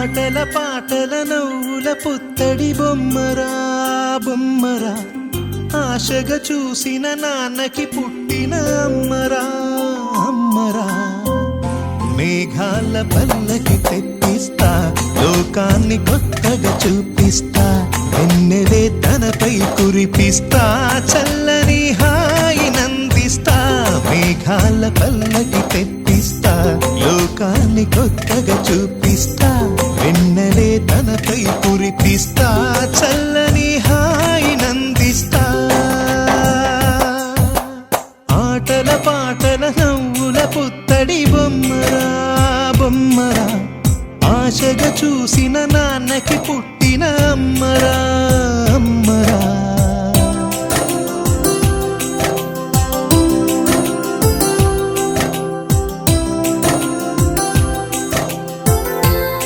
ఆటల పాటల నవ్వుల పుత్తడి బొమ్మరా బొమ్మరా, ఆశగా చూసిన నాన్నకి పుట్టిన అమ్మరా అమ్మరా. మేఘాల పల్లకి తెప్పిస్తా, లోకాన్ని కొత్తగా చూపిస్తా, వెన్నెలే తనపై కురిపిస్తా, చల్లని హాయి నందిస్తా. మేఘాల పల్లకి తెప్పిస్తా, లోకాన్ని కొత్తగా చూపిస్తా, వెన్నెలే తనపై కురిపిస్తా, చల్లని హాయి నందిస్తా. ఆటల పాటల నవ్వుల పుత్తడి బొమ్మరా బొమ్మరా, ఆశగా చూసిన నాన్నకి పుట్టిన అమ్మరా అమ్మరా.